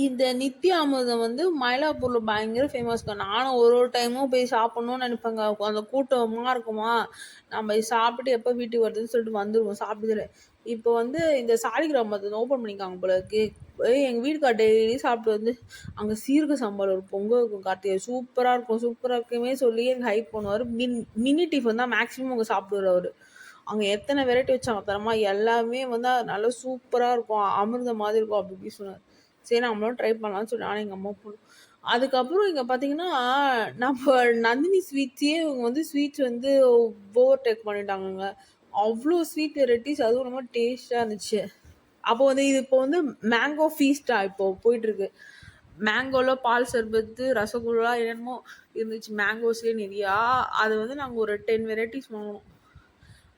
இந்த நித்யா அமிர்தம் வந்து மயிலாப்பூர்ல பயங்கர ஃபேமஸ்ங்க. நானும் ஒரு ஒரு டைமும் போய் சாப்பிடணும்னு நினைப்பேங்க. அந்த கூட்டமா இருக்குமா, நம்ம சாப்பிட்டு எப்போ வீட்டுக்கு வருதுன்னு சொல்லிட்டு வந்துடுவோம் சாப்பிடுதுல. இப்போ வந்து இந்த சாலிகிராமத்தை ஓப்பன் பண்ணிக்காங்க போல இருக்கு. எங்கள் வீட்டுக்கார் டெய்லி சாப்பிட்டு வந்து அங்கே சீரக சம்பா ஒரு பொங்கல் இருக்கும் கார்த்திகை, சூப்பராக இருக்கும் சூப்பராக இருக்குமே சொல்லி எனக்கு ஹைப் பண்ணுவார். மினி டிஃபன் தான் மேக்ஸிமம் அங்கே சாப்பிடுவார் அவர். அங்கே எத்தனை வெரைட்டி வச்சாங்க தரமா, எல்லாமே வந்து நல்லா சூப்பராக இருக்கும், அமிர்தம் மாதிரி இருக்கும் அப்படி இப்படி சொன்னார். சரி நம்மளும் ட்ரை பண்ணலாம்னு சொல்லி நானும் எங்கள் அம்மா போனோம். அதுக்கப்புறம் இங்கே பார்த்தீங்கன்னா நம்ம நந்தினி ஸ்வீட்ஸே இவங்க வந்து ஸ்வீட்ஸ் வந்து ஓவர்டேக் பண்ணிட்டாங்கங்க. அவ்வளோ ஸ்வீட் வெரைட்டிஸ், அதுவும் ரொம்ப டேஸ்ட்டாக இருந்துச்சு. அப்போ வந்து இது இப்போ வந்து மேங்கோ ஃபீஸ்டா இப்போ போயிட்டுருக்கு. மேங்கோவில் பால் சர்பத்து, ரசகுல்லா என்னென்னமோ இருந்துச்சு மேங்கோஸ்லேயே நிறையா. அது வந்து நாங்கள் ஒரு 10 வெரைட்டிஸ் வாங்கினோம்.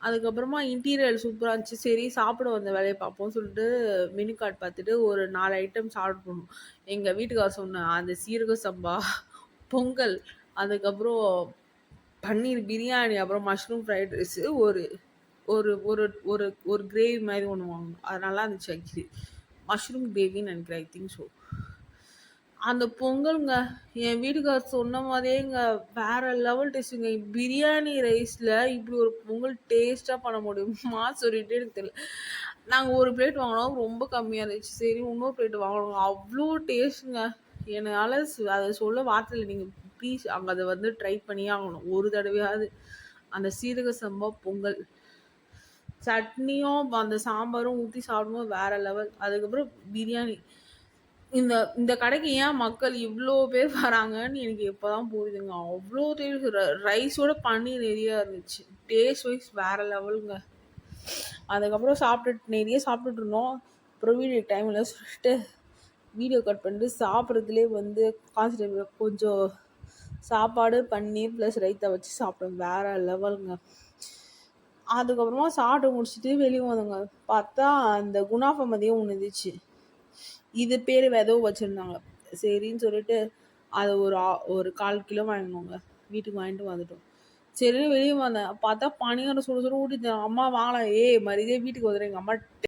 அதுக்கப்புறமா இன்டீரியர் சூப்பராக இருந்துச்சு. சரி சாப்பிட வந்த வேலையை பார்ப்போம்னு சொல்லிட்டு மெனு கார்டு பார்த்துட்டு ஒரு 4 ஐட்டம்ஸ் ஆர்டர் பண்ணோம். எங்கள் வீட்டுக்கார் சொன்ன அந்த சீரக சம்பா பொங்கல், அதுக்கப்புறம் பன்னீர் பிரியாணி, அப்புறம் மஷ்ரூம் ஃப்ரைட் ரைஸு, ஒரு ஒரு ஒரு ஒரு ஒரு கிரேவி மாதிரி ஒன்று வாங்கணும். அது நல்லா இருந்துச்சு ஆக்சுவலி. மஷ்ரூம் கிரேவின்னு நினைக்கிறேன், ஐ திங்க் ஸோ. அந்த பொங்கலுங்க என் வீட்டுக்கார் சொன்ன மாதிரியேங்க வேற லெவல் டேஸ்ட்டுங்க. பிரியாணி ரைஸில் இப்படி ஒரு பொங்கல் டேஸ்ட்டாக பண்ண முடியுமா சொல்லிட்டு எனக்கு தெரியல. நாங்கள் ஒரு பிளேட் வாங்கினோம், ரொம்ப கம்மியாக இருந்துச்சு. சரி இன்னொரு பிளேட் வாங்கினோங்க, அவ்வளோ டேஸ்ட்டுங்க. என்னால் அதை சொல்ல வார்த்தையில். நீங்கள் ப்ளீஸ் அங்கே அதை வந்து ட்ரை பண்ணியே ஆகணும் ஒரு தடவையாவது. அந்த சீரக சம்பா பொங்கல் சட்னியும் அந்த சாம்பாரும் ஊற்றி சாப்பிடும்போது வேற லெவல். அதுக்கப்புறம் பிரியாணி. இந்த இந்த கடைக்கு ஏன் மக்கள் இவ்வளோ பேர் வராங்கன்னு எனக்கு எப்போதான் புரியுதுங்க. அவ்வளோ டேஸ்ட், ரைஸோட பன்னீர் நிறையா இருந்துச்சு. டேஸ்ட் வைஸ் வேற லெவலுங்க. அதுக்கப்புறம் நிறைய சாப்பிட்டுட்டு இருந்தோம். அப்புறம் வீடியோ டைம் இல்லை சொல்லிட்டு வீடியோ கட் பண்ணிட்டு சாப்பிட்றதுலேயே வந்து கான்சன்ட்ரேட் கொஞ்சம் சாப்பாடு பன்னீர் ப்ளஸ் ரைத்தா வச்சு சாப்பிட்டோம். வேற லெவலுங்க. அதுக்கப்புறமா சாப்பிட்டு முடிச்சுட்டு வெளியே வந்தோங்க. பார்த்தா அந்த குணாஃபா மதியம் ஒன்று இருந்துச்சு. இது பேர் ஏதோ வச்சுருந்தாங்க. சரின்னு சொல்லிட்டு அதை ஒரு 1/4 கிலோ வாங்கினோங்க. வீட்டுக்கு வாங்கிட்டு வந்துட்டோம். சரின்னு வெளியே வந்தேன். பார்த்தா பனியாரம் சுட சுட ஊட்டிட்டு அம்மா வாங்கலாம், மரியாதையே வீட்டுக்கு வந்துடுறேன். எங்கள் அம்மா